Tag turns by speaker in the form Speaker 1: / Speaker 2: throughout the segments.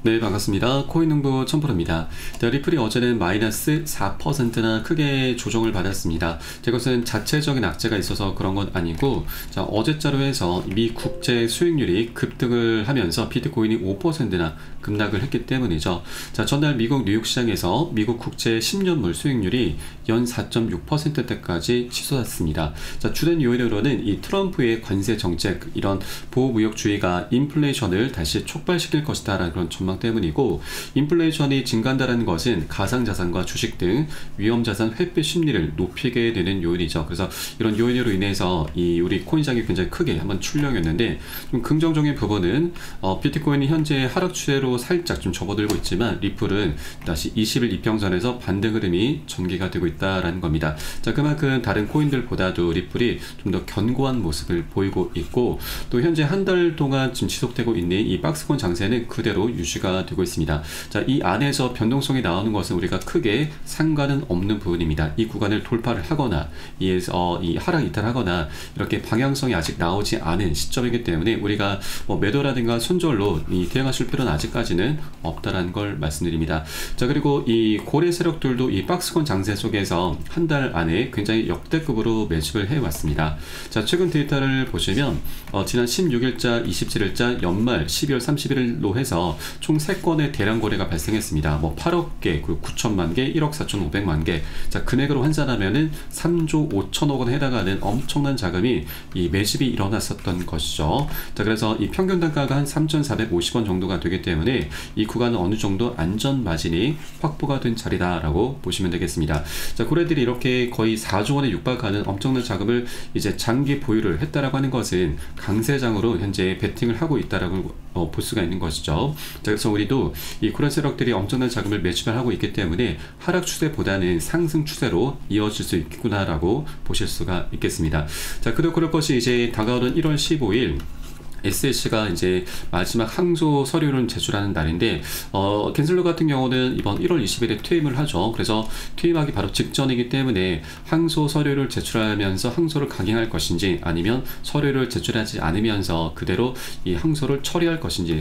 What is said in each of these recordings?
Speaker 1: 네, 반갑습니다. 코인농부 첨프로입니다. 리플이 어제는 마이너스 4%나 크게 조정을 받았습니다. 이것은 자체적인 악재가 있어서 그런 건 아니고, 어제자로 해서 미 국제 수익률이 급등을 하면서 비트코인이 5%나 급락을 했기 때문이죠. 전날 미국 뉴욕 시장에서 미국 국제 10년물 수익률이 연 4.6%대까지 치솟았습니다. 주된 요인으로는 이 트럼프의 관세 정책, 이런 보호무역주의가 인플레이션을 다시 촉발시킬 것이다라는 그런 전망 때문이고, 인플레이션이 증가한다는 것은 가상자산과 주식 등 위험자산 회피 심리를 높이게 되는 요인이죠. 그래서 이런 요인으로 인해서 우리 코인장이 굉장히 크게 한번 출렁였는데, 좀 긍정적인 부분은 비트코인이 현재 하락 추세로 살짝 좀 접어들고 있지만 리플은 다시 20일 이평선에서 반등 흐름이 전개가 되고 있다라는 겁니다. 그만큼 다른 코인들보다도 리플이 좀 더 견고한 모습을 보이고 있고, 또 현재 한 달 동안 지금 지속되고 있는 이 박스권 장세는 그대로 유지가 되고 있습니다. 이 안에서 변동성이 나오는 것은 우리가 크게 상관은 없는 부분입니다. 이 구간을 돌파를 하거나 이 하락 이탈하거나 이렇게 방향성이 아직 나오지 않은 시점이기 때문에 우리가 매도라든가 손절로 대응하실 필요는 아직까지는 없다라는 걸 말씀드립니다. 그리고 이 고래 세력들도 이 박스권 장세 속에서 한 달 안에 굉장히 역대급으로 매집을 해왔습니다. 최근 데이터를 보시면 지난 16일자, 27일자, 연말 12월 31일로 해서 총 3건의 대량 거래가 발생했습니다. 8억 개, 9천만 개, 1억 4,500만 개. 금액으로 환산하면은 3조 5천억 원에 해당하는 엄청난 자금이 이 매집이 일어났었던 것이죠. 그래서 이 평균 단가가 한 3,450원 정도가 되기 때문에 이 구간은 어느 정도 안전 마진이 확보가 된 자리다라고 보시면 되겠습니다. 고래들이 이렇게 거의 4조 원에 육박하는 엄청난 자금을 이제 장기 보유를 했다라고 하는 것은 강세장으로 현재 베팅을 하고 있다라고 볼 수가 있는 것이죠. 그래서 우리도 이 그런 세력들이 엄청난 자금을 매집을 하고 있기 때문에 하락 추세보다는 상승 추세로 이어질 수 있구나라고 보실 수가 있겠습니다. 그럴 것이 이제 다가오는 1월 15일 SSC가 이제 마지막 항소 서류를 제출하는 날인데, 겐슬러 같은 경우는 이번 1월 20일에 퇴임을 하죠. 그래서 퇴임하기 바로 직전이기 때문에 항소 서류를 제출하면서 항소를 강행할 것인지, 아니면 서류를 제출하지 않으면서 그대로 이 항소를 처리할 것인지,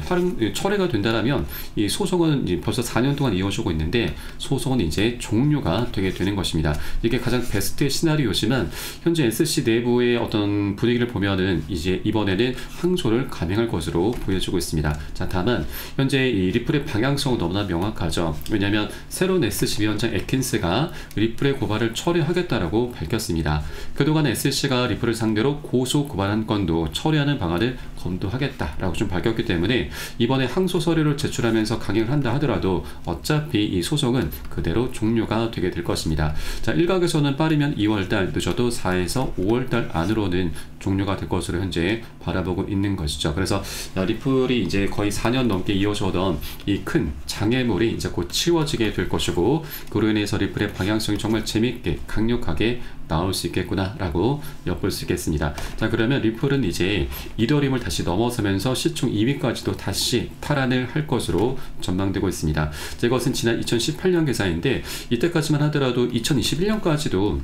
Speaker 1: 철회가 된다면 이 소송은 이제 벌써 4년 동안 이어지고 있는데 소송은 이제 종료가 되게 되는 것입니다. 이게 가장 베스트 시나리오지만 현재 SSC 내부의 어떤 분위기를 보면은 이제 이번에는 항소를 감행할 것으로 보여지고 있습니다. 다만 현재 이 리플의 방향성은 너무나 명확하죠. 왜냐하면 새로운 SC 위원장 애킨스가 리플의 고발을 처리하겠다라고 밝혔습니다. 그동안 SC가 리플을 상대로 고소 고발 한 건도 처리하는 방안을 검토하겠다라고 좀 밝혔기 때문에 이번에 항소 서류를 제출하면서 강행을 한다 하더라도 어차피 이 소송은 그대로 종료가 되게 될 것입니다. 일각에서는 빠르면 2월달, 늦어도 4에서 5월달 안으로는 종료가 될 것으로 현재 바라보고 있는 것이죠. 그래서 리플이 이제 거의 4년 넘게 이어져오던 이 큰 장애물이 이제 곧 치워지게 될 것이고, 그로 인해서 리플의 방향성이 정말 재밌게 강력하게 나올 수 있겠구나라고 엿볼 수 있겠습니다. 그러면 리플은 이제 이더리움을 다시 넘어서면서 시총 2위까지도 다시 탈환을 할 것으로 전망되고 있습니다. 이것은 지난 2018년 계산인데 이때까지만 하더라도 2021년까지도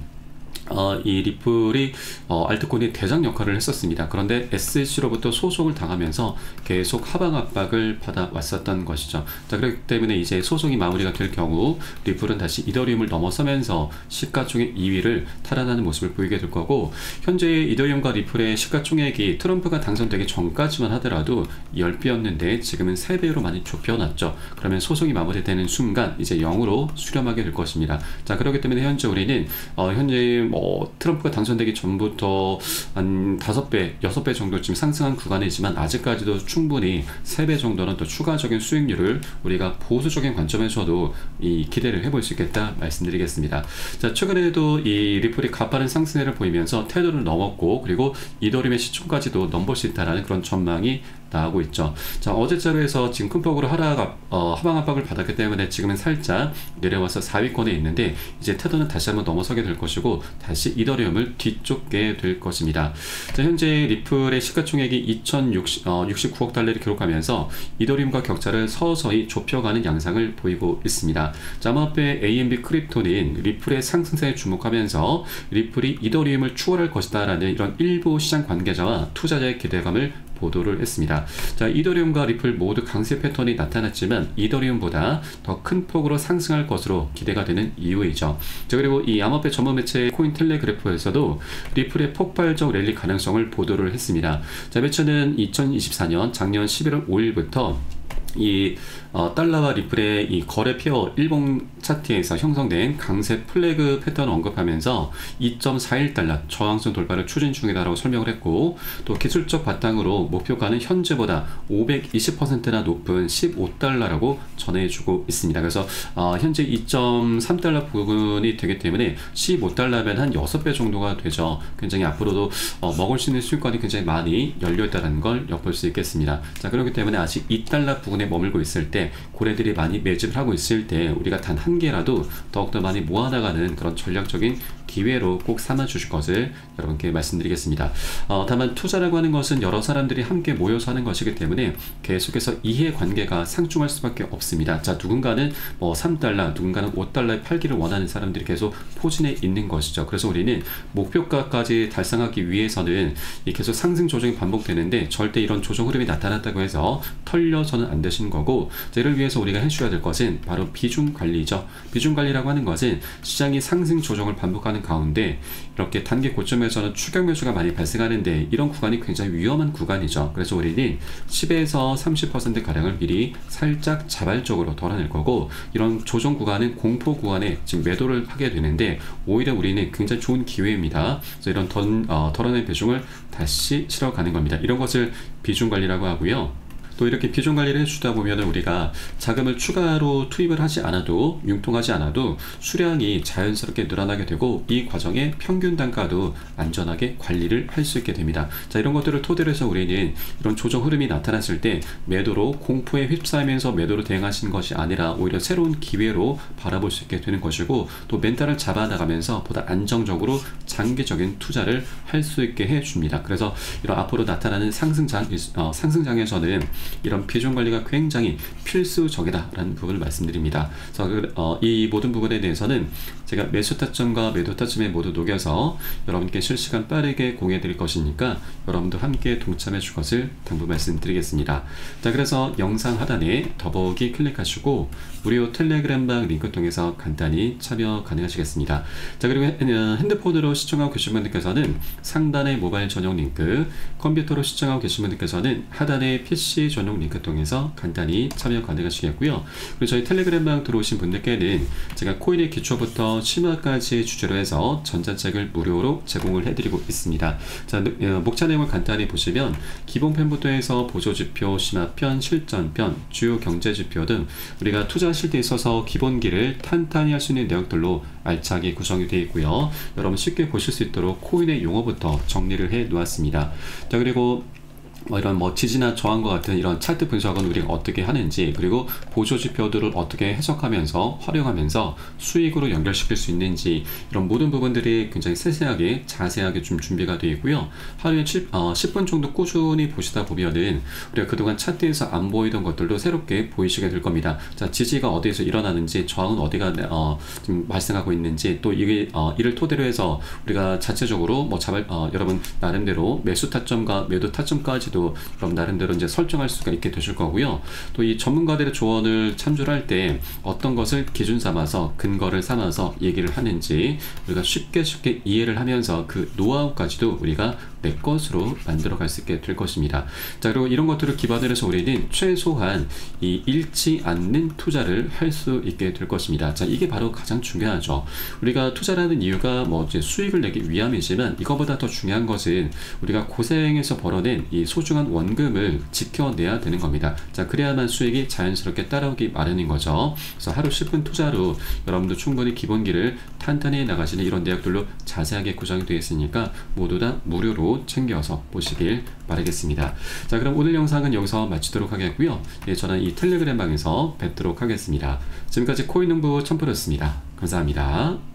Speaker 1: 이 리플이 알트코인의 대장 역할을 했었습니다. 그런데 SEC로부터 소송을 당하면서 계속 하방 압박을 받아왔었던 것이죠. 그렇기 때문에 이제 소송이 마무리가 될 경우 리플은 다시 이더리움을 넘어서면서 시가총액 2위를 탈환하는 모습을 보이게 될 거고, 현재 이더리움과 리플의 시가총액이 트럼프가 당선되기 전까지만 하더라도 10배였는데 지금은 3배로 많이 좁혀놨죠. 그러면 소송이 마무리되는 순간 이제 0으로 수렴하게 될 것입니다. 그렇기 때문에 현재 우리는 현재 트럼프가 당선되기 전부터 한 5배, 6배 정도 지금 상승한 구간이지만 아직까지도 충분히 3배 정도는 또 추가적인 수익률을 우리가 보수적인 관점에서도 기대를 해볼 수 있겠다 말씀드리겠습니다. 최근에도 이 리플이 가파른 상승세를 보이면서 테더를 넘었고, 그리고 이더리움의 시총까지도 넘볼 수 있다는 그런 전망이 나오고 있죠. 어제자료에서 지금 큰 폭으로 하방 압박을 받았기 때문에 지금은 살짝 내려와서 4위권에 있는데, 이제 테더는 다시 한번 넘어서게 될 것이고 다시 이더리움을 뒤쫓게 될 것입니다. 현재 리플의 시가총액이 2,069억 달러를 기록하면서 이더리움과 격차를 서서히 좁혀가는 양상을 보이고 있습니다. 암호화폐 AMB 크립토는 리플의 상승세에 주목하면서 리플이 이더리움을 추월할 것이다 라는 이런 일부 시장 관계자와 투자자의 기대감을 보도를 했습니다. 자, 이더리움과 리플 모두 강세 패턴이 나타났지만 이더리움보다 더 큰 폭으로 상승할 것으로 기대가 되는 이유이죠. 자, 그리고 이 암호화폐 전문 매체 코인텔레그래프에서도 리플의 폭발적 랠리 가능성을 보도를 했습니다. 자, 매체는 2024년 작년 11월 5일부터 이 달러와 리플의 이 거래 페어 일봉 차트에서 형성된 강세 플래그 패턴을 언급하면서 2.41달러 저항선 돌파를 추진 중이다라고 설명을 했고, 또 기술적 바탕으로 목표가는 현재보다 520%나 높은 15달러라고 전해주고 있습니다. 그래서 현재 2.3달러 부근이 되기 때문에 15달러면 한 6배 정도가 되죠. 굉장히 앞으로도 먹을 수 있는 수익권이 굉장히 많이 열려있다는 걸 엿볼 수 있겠습니다. 자, 그렇기 때문에 아직 2달러 부근에 머물고 있을 때, 고래들이 많이 매집을 하고 있을 때 우리가 단 한 개라도 더욱더 많이 모아나가는 그런 전략적인 기회로 꼭 삼아 주실 것을 여러분께 말씀드리겠습니다. 다만 투자라고 하는 것은 여러 사람들이 함께 모여서 하는 것이기 때문에 계속해서 이해관계가 상충할 수밖에 없습니다. 자, 누군가는 뭐 3달러, 누군가는 5달러에 팔기를 원하는 사람들이 계속 포진해 있는 것이죠. 그래서 우리는 목표가까지 달성하기 위해서는 계속 상승 조정이 반복되는데, 절대 이런 조정 흐름이 나타났다고 해서 털려서는 안 되시는 거고, 이를 위해서 우리가 해줘야 될 것은 바로 비중 관리죠. 비중 관리라고 하는 것은 시장이 상승 조정을 반복하는 가운데 이렇게 단기 고점에서는 추격 매수가 많이 발생하는데, 이런 구간이 굉장히 위험한 구간이죠. 그래서 우리는 10에서 30% 가량을 미리 살짝 자발적으로 덜어낼 거고, 이런 조정 구간은 공포 구간에 지금 매도를 하게 되는데, 오히려 우리는 굉장히 좋은 기회입니다. 그래서 이런 덜어낸 비중을 다시 실어가는 겁니다. 이런 것을 비중 관리라고 하고요. 또 이렇게 비중 관리를 해주다 보면 우리가 자금을 추가로 투입을 하지 않아도, 융통하지 않아도 수량이 자연스럽게 늘어나게 되고, 이 과정에 평균 단가도 안전하게 관리를 할 수 있게 됩니다. 자, 이런 것들을 토대로 해서 우리는 이런 조정 흐름이 나타났을 때 매도로 공포에 휩싸이면서 매도로 대응하시는 것이 아니라 오히려 새로운 기회로 바라볼 수 있게 되는 것이고, 또 멘탈을 잡아나가면서 보다 안정적으로 장기적인 투자를 할 수 있게 해줍니다. 그래서 이런 앞으로 나타나는 상승장에서는 이런 비중 관리가 굉장히 필수적이다라는 부분을 말씀드립니다. 그래서 이 모든 부분에 대해서는 제가 매수 타점과 매도 타점에 모두 녹여서 여러분께 실시간 빠르게 공유해 드릴 것이니까 여러분도 함께 동참해 줄 것을 당부 말씀드리겠습니다. 자, 그래서 영상 하단에 더보기 클릭하시고 무료 텔레그램방 링크 통해서 간단히 참여 가능하시겠습니다. 자, 그리고 핸드폰으로 시청하고 계신 분들께서는 상단의 모바일 전용 링크, 컴퓨터로 시청하고 계신 분들께서는 하단의 PC 전용 링크 통해서 간단히 참여 가능하시겠고요. 그리고 저희 텔레그램방 들어오신 분들께는 제가 코인의 기초부터 심화까지 주제로 해서 전자책을 무료로 제공을 해드리고 있습니다. 자, 목차 내용을 간단히 보시면 기본편부터 해서 보조지표, 심화편, 실전편, 주요 경제지표 등 우리가 투자하실 때 있어서 기본기를 탄탄히 할 수 있는 내용들로 알차게 구성이 되어 있고요. 여러분 쉽게 보실 수 있도록 코인의 용어부터 정리를 해 놓았습니다. 자, 그리고 이런 지지나 저항과 같은 이런 차트 분석은 우리가 어떻게 하는지, 그리고 보조 지표들을 어떻게 해석하면서 활용하면서 수익으로 연결시킬 수 있는지, 이런 모든 부분들이 굉장히 세세하게 자세하게 좀 준비가 되어 있고요. 하루에 10분 정도 꾸준히 보시다 보면은 우리가 그동안 차트에서 안 보이던 것들도 새롭게 보이시게 될 겁니다. 자, 지지가 어디에서 일어나는지, 저항은 어디가 지금 발생하고 있는지, 또 이게 이를 토대로 해서 우리가 자체적으로 여러분 나름대로 매수 타점과 매도 타점까지 그럼 나름대로 이제 설정할 수가 있게 되실 거고요. 또 이 전문가들의 조언을 참조를 할 때 어떤 것을 기준 삼아서, 근거를 삼아서 얘기를 하는지 우리가 쉽게 이해를 하면서 그 노하우까지도 우리가 내 것으로 만들어 갈 수 있게 될 것입니다. 자, 그리고 이런 것들을 기반으로 해서 우리는 최소한 이 잃지 않는 투자를 할 수 있게 될 것입니다. 자, 이게 바로 가장 중요하죠. 우리가 투자라는 이유가 이제 수익을 내기 위함이지만, 이거보다 더 중요한 것은 우리가 고생해서 벌어낸 이 소중한 원금을 지켜내야 되는 겁니다. 자, 그래야만 수익이 자연스럽게 따라오기 마련인 거죠. 그래서 하루 10분 투자로 여러분도 충분히 기본기를 탄탄히 나가시는 이런 내역들로 자세하게 구성이 되어 있으니까 모두 다 무료로 챙겨서 보시길 바라겠습니다. 자, 그럼 오늘 영상은 여기서 마치도록 하겠고요. 저는 이 텔레그램 방에서 뵙도록 하겠습니다. 지금까지 코인농부 첨프였습니다. 감사합니다.